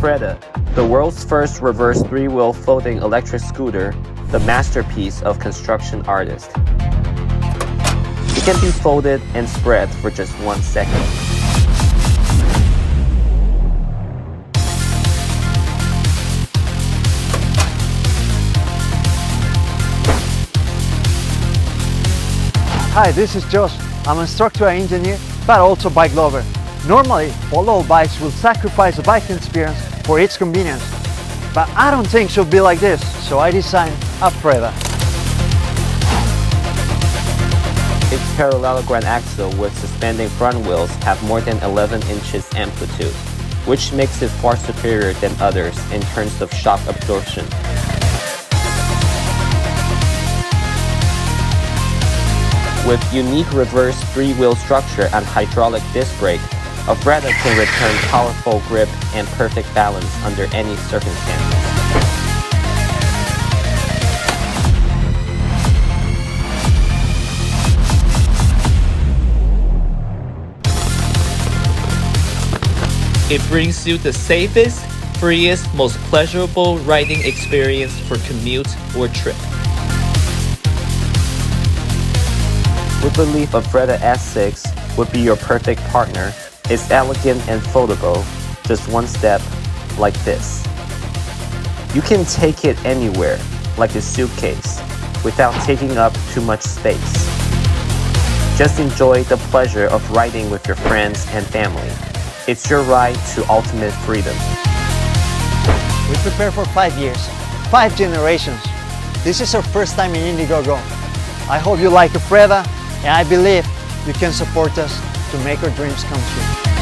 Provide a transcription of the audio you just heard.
Afreda, the world's first reverse three-wheel folding electric scooter, the masterpiece of construction artists. It can be folded and spread for just 1 second. Hi, this is Josh. I'm a structural engineer, but also bike lover. Normally, foldable bikes will sacrifice the bike experience for its convenience. But I don't think it should be like this, so I designed Afreda. Its parallelogram axle with suspending front wheels have more than 11 inches amplitude, which makes it far superior than others in terms of shock absorption. With unique reverse three-wheel structure and hydraulic disc brake, Afreda can return powerful grip and perfect balance under any circumstances. It brings you the safest, freest, most pleasurable riding experience for commute or trip. We believe Afreda S6 would be your perfect partner. It's elegant and foldable, just one step like this. You can take it anywhere, like a suitcase, without taking up too much space. Just enjoy the pleasure of riding with your friends and family. It's your ride to ultimate freedom. We prepared for 5 years, 5 generations. This is our first time in Indiegogo. I hope you like Afreda, and I believe you can support us to make our dreams come true.